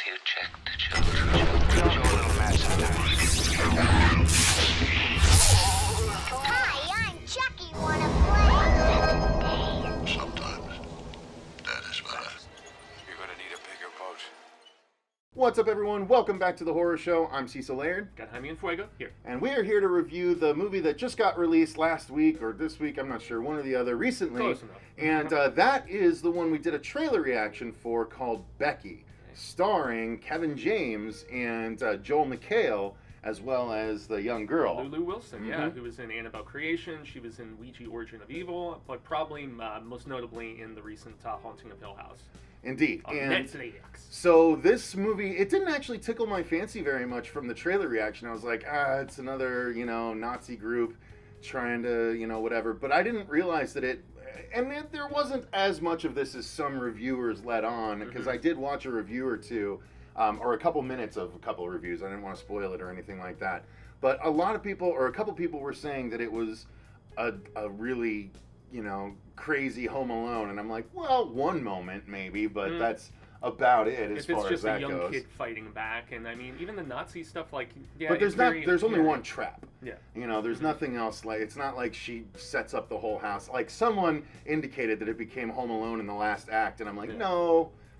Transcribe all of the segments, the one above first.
you check the children? Show a little massive Hi, I'm Chucky. Wanna play? Sometimes that is better. You're gonna need a bigger boat. What's up, everyone? Welcome back to the Horror Show. I'm Cecil Laird. Got Jaime and Fuego here. And we are here to review the movie that just got released last week, or this week, I'm not sure, one or the other, recently. Close enough. And that is the one we did a trailer reaction for called Becky, starring Kevin James and Joel McHale, as well as the young girl. Lulu Wilson, who was in Annabelle Creation. She was in Ouija Origin of Evil, but probably most notably in the recent Haunting of Hill House. Indeed. On And Netflix. so this movie, it didn't actually tickle my fancy very much from the trailer reaction. I was like, it's another, Nazi group trying to, whatever. But I didn't realize that there wasn't as much of this as some reviewers let on, because I did watch a review or two, or a couple minutes of a couple of reviews. I didn't want to spoil it or anything like that. But a lot of people, or a couple people were saying that it was a really, crazy Home Alone. And I'm like, well, one moment maybe, but that's about it as far as that goes. If it's just a young kid fighting back, and I mean, even the Nazi stuff, like, but there's only one trap. Yeah. There's nothing else. Like, it's not like she sets up the whole house. Like, someone indicated that it became Home Alone in the last act, and I'm like,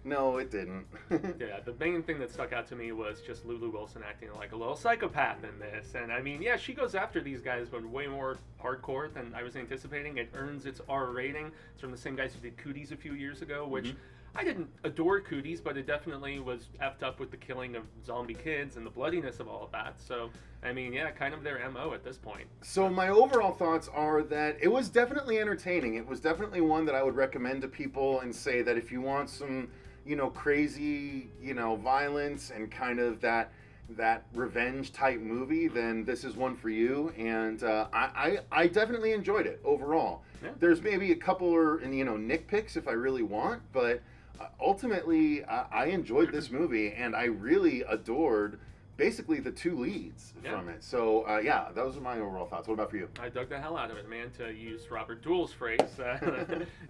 no, it didn't. Yeah, the main thing that stuck out to me was just Lulu Wilson acting like a little psychopath in this. And I mean, yeah, she goes after these guys, but way more hardcore than I was anticipating. It earns its R rating. It's from the same guys who did Cooties a few years ago, which I didn't adore Cooties, but it definitely was effed up with the killing of zombie kids and the bloodiness of all of that. So, I mean, yeah, kind of their MO at this point. So my overall thoughts are that it was definitely entertaining. It was definitely one that I would recommend to people and say that if you want some, crazy, violence and kind of that revenge type movie, then this is one for you. And I definitely enjoyed it overall. Yeah. There's maybe a couple or nitpicks if I really want, but ultimately I enjoyed this movie, and I really adored basically the two leads from it. So those are my overall thoughts. What about for you? I dug the hell out of it, man, to use Robert Duvall's phrase.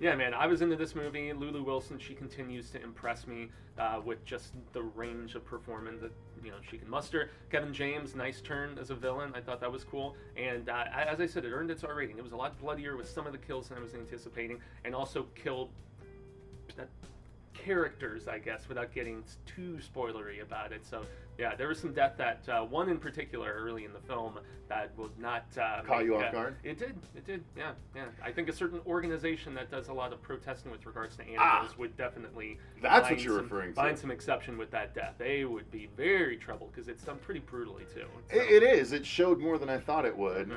Yeah, man, I was into this movie. Lulu Wilson, she continues to impress me with just the range of performance that she can muster. Kevin James, nice turn as a villain. I thought that was cool. And as I said, it earned its R rating. It was a lot bloodier with some of the kills than I was anticipating, and also killed characters, I guess, without getting too spoilery about it. So yeah, there was some death that one in particular early in the film that was not caught you off guard. It did. Yeah. I think a certain organization that does a lot of protesting with regards to animals would definitely what you're referring to. Find some exception with that death. They would be very troubled because it's done pretty brutally too. So. It is. It showed more than I thought it would.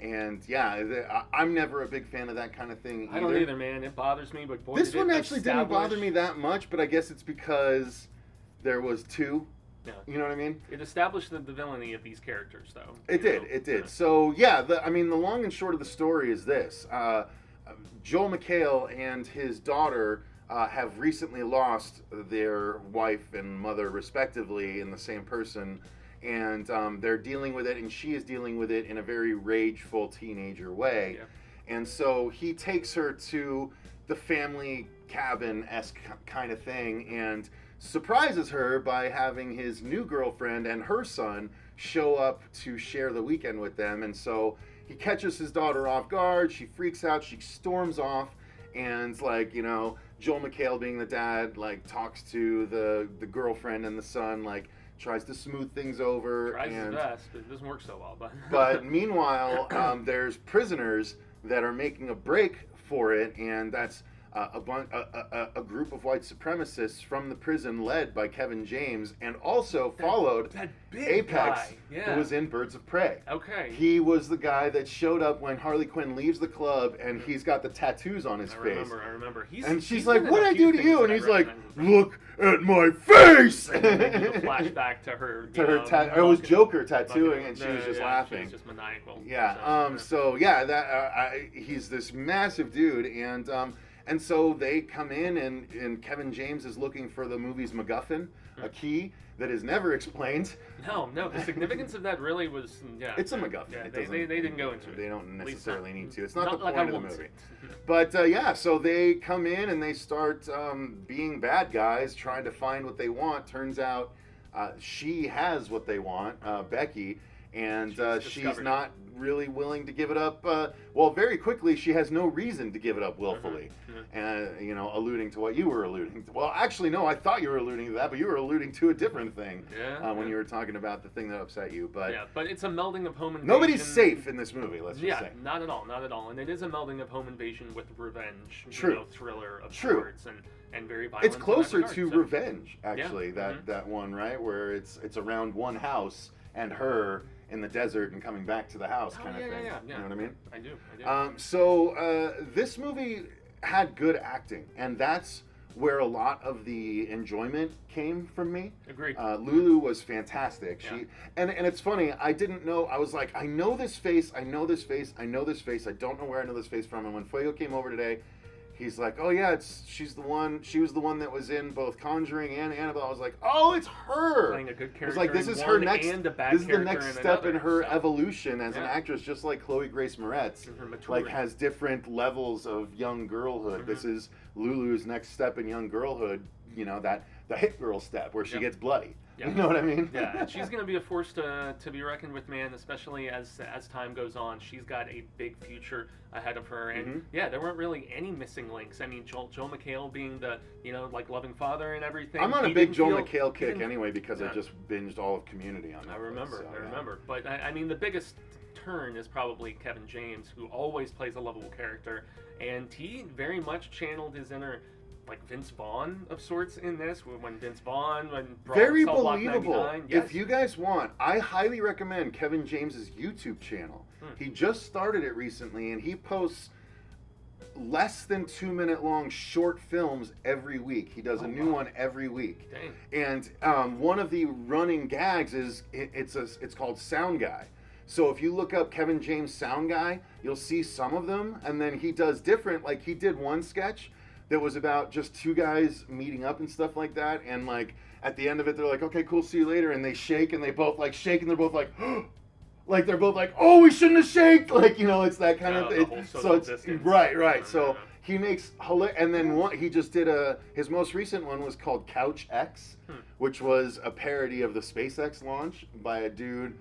And yeah, I'm never a big fan of that kind of thing either. I don't either, man. It bothers me, but boy, this one actually didn't bother me that much, but I guess it's because there was two. Yeah. You know what I mean? It established the villainy of these characters, though. It did. Yeah. So, yeah, the long and short of the story is this. Joel McHale and his daughter have recently lost their wife and mother, respectively, in the same person. And they're dealing with it, and she is dealing with it in a very rageful teenager way. Yeah. And so he takes her to the family cabin-esque kind of thing, and surprises her by having his new girlfriend and her son show up to share the weekend with them. And so he catches his daughter off guard. She freaks out. She storms off, and Joel McHale, being the dad, talks to the girlfriend and the son, tries to smooth things over. Tries his best, but it doesn't work so well. But meanwhile, there's prisoners that are making a break for it, and that's a group of white supremacists from the prison led by Kevin James, and also followed that big Apex, guy. who was in Birds of Prey. Okay. He was the guy that showed up when Harley Quinn leaves the club, and he's got the tattoos on his face. I remember. And she's like, "What'd I do to you?" And he's like, "Look at my face!" And then they do the flashback to her. It was Joker tattooing, and she was just laughing. She was just maniacal. Yeah. So, that he's this massive dude, and And so they come in, and Kevin James is looking for the movie's MacGuffin, a key that is never explained. No, the significance of that really was, It's a MacGuffin. Yeah, It they doesn't- didn't go into it. They don't At least necessarily not- need to. It's not the like point I of the want movie. it. But yeah, so they come in and they start being bad guys, trying to find what they want. Turns out she has what they want, Becky, and she's discovered not really willing to give it up. Well, very quickly, she has no reason to give it up willfully. And alluding to what you were alluding to. Well, actually, no, I thought you were alluding to that, but you were alluding to a different thing when you were talking about the thing that upset you. But yeah, but it's a melding of home invasion. nobody's safe in this movie. Let's just say. Not at all, and it is a melding of home invasion with revenge, True. Thriller of True. sorts, and very violent. It's closer in that to regard, so- Revenge, actually. That one, right, where it's around one house and her in the desert and coming back to the house, kind of thing. Yeah. You know what I mean? I do. So this movie had good acting, and that's where a lot of the enjoyment came from me. Agreed. Lulu was fantastic. Yeah. And it's funny, I didn't know, I was like, I know this face, I know this face, I know this face, I don't know where I know this face from. And when Fuego came over today, he's like, oh yeah, she was the one that was in both Conjuring and Annabelle. I was like, oh, it's her. Playing a good character. It's like, this in is her one next, and a bad this is the character next in step in another, her so- evolution as an Yeah. actress, just like Chloe Grace Moretz. In her Like maturity. has different levels of young girlhood. This is Lulu's next step in young girlhood, that the hit girl step where she gets bloody. Yeah. You know what I mean? Yeah, and she's going to be a force to be reckoned with, man, especially as time goes on. She's got a big future ahead of her. And yeah, there weren't really any missing links. I mean, Joel McHale being the, like loving father and everything. I'm on a He big didn't Joel feel- McHale he kick didn't- anyway because I Yeah. just binged all of Community on Netflix. I remember. so, I yeah. remember. But I mean, the biggest turn is probably Kevin James, who always plays a lovable character, and he very much channeled his inner, like, Vince Vaughn of sorts in this. When Vince Vaughn, brought Very Cell Block believable. 99. Yes. If you guys want, I highly recommend Kevin James's YouTube channel. He just started it recently, and he posts less than 2-minute long short films every week. He does a new one every week. Dang. And one of the running gags is it's called Sound Guy. So if you look up Kevin James Sound Guy, you'll see some of them, and then he does different. Like he did one sketch that was about just two guys meeting up and stuff like that, and like at the end of it, they're like, "Okay, cool, see you later," and they shake, and they both like shake, and they're both like. Like they're both like, oh, we shouldn't have shaked. Like, it's that kind of the thing. whole So social it's distance. right. So he makes and then he just did his most recent one was called Couch X, which was a parody of the SpaceX launch by a dude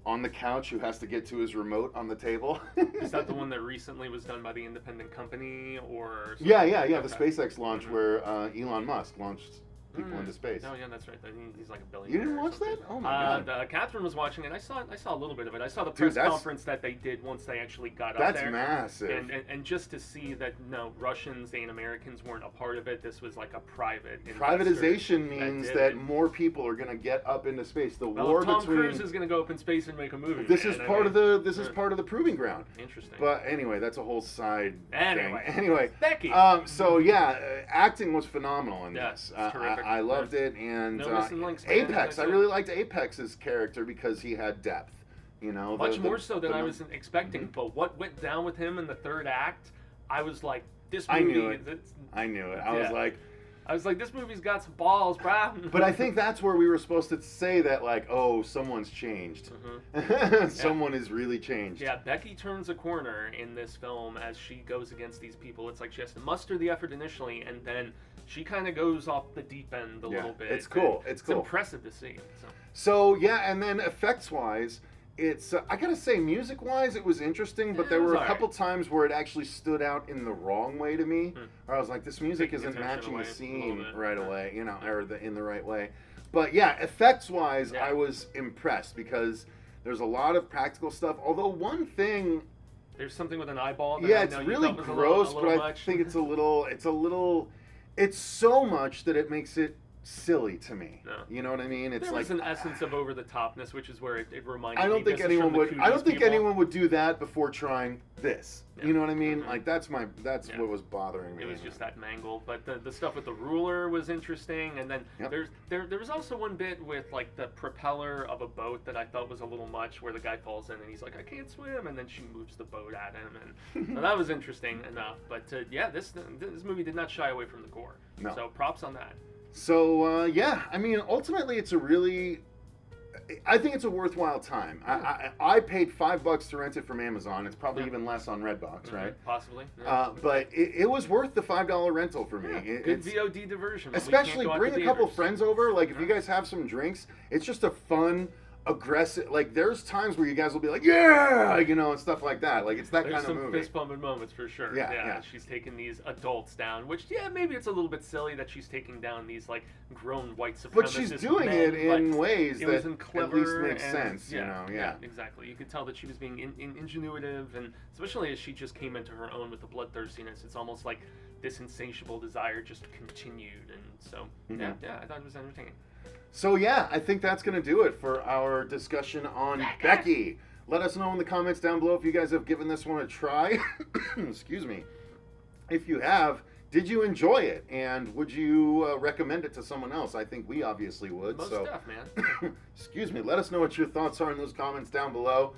on the couch who has to get to his remote on the table. Is that the one that recently was done by the independent company or something? Yeah. The Okay. SpaceX launch where Elon Musk launched people into space. Oh yeah, that's right. He's like a billionaire. You didn't watch that? Oh my god. Catherine was watching it. I saw a little bit of it. I saw the Dude, press that's- conference that they did once they actually got up That's there. massive. And just to see that no Russians and Americans weren't a part of it. This was like a private investor Privatization means did that it. more people are going to get up into space. The Well, war Tom between Cruise is going to go up in space and make a movie. this man. is I part mean, of the part of the proving ground. Interesting. But anyway, that's a whole side Anyway. thing. Anyway, Becky. So yeah, acting was phenomenal in Yeah, this. it's terrific. I loved it, and No missing links, man. Apex. I That's it. really liked Apex's character because he had depth. Much more so than I was expecting. Mm-hmm. But what went down with him in the third act, I was like, this I movie. knew it. it's- I knew it. I Yeah. was like, this movie's got some balls, bruh. but I think that's where we were supposed to say that, like, oh, someone's changed. Someone is really changed. Yeah, Becky turns a corner in this film as she goes against these people. It's like she has to muster the effort initially, and then she kind of goes off the deep end a little bit. it's cool. And It's cool. impressive to see. So. So yeah, and then effects-wise, it's I gotta say, music-wise, it was interesting, but there it was were a alright. couple times where it actually stood out in the wrong way to me. Where I was like, this music Taking isn't attention matching away the a scene little bit, right yeah. away, or in the right way. But yeah, effects-wise, Yeah. I was impressed because there's a lot of practical stuff. Although one thing, There's something with an eyeball. That yeah, I it's know you really thought was gross, a but little I much. think it's so much that it makes it silly to me. No. You know what I mean? It's There like was an essence of over the topness, which is where it reminded I me. don't think this is anyone from the would. I Cooties don't think people. anyone would do that before trying this. Yeah. You know what I mean? Mhm. Like that's Yeah. what was bothering me. It was just that mangle, but the stuff with the ruler was interesting, and then Yep. there was also one bit with like the propeller of a boat that I thought was a little much, where the guy falls in and he's like, I can't swim, and then she moves the boat at him, and so that was interesting enough. But yeah, this movie did not shy away from the gore. No. So props on that. So yeah, I mean, ultimately, I think it's a worthwhile time. I paid $5 to rent it from Amazon. It's probably Yeah. even less on Redbox, right? Possibly. Yeah. But it was worth the $5 rental for me. Yeah, good It's, VOD diversion. when we especially can't go out bring to a couple theaters. friends over. Like if you Yeah. guys have some drinks, it's just a fun, aggressive. Like there's times where you guys will be like, yeah, you know, and stuff like that. Like it's that There's kind of some movie. fist bumping moments for sure. Yeah. She's taking these adults down, which maybe it's a little bit silly that she's taking down these like grown white supremacist But she's doing men, it in but ways it was that in at clever least makes and- sense. You know, yeah. exactly. You could tell that she was being ingenuitive, and especially as she just came into her own with the bloodthirstiness, it's almost like this insatiable desire just continued, and so Mhm. yeah, I thought it was entertaining. So yeah, I think that's going to do it for our discussion on Becky. Let us know in the comments down below if you guys have given this one a try. Excuse me. If you have, did you enjoy it? And would you recommend it to someone else? I think we obviously would. Most so, stuff, man. excuse me. Let us know what your thoughts are in those comments down below.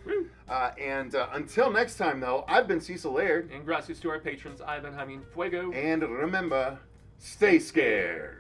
And until next time, though, I've been Cecil Laird. And gracias to our patrons, I've been Jaime Fuego. And remember, stay scared.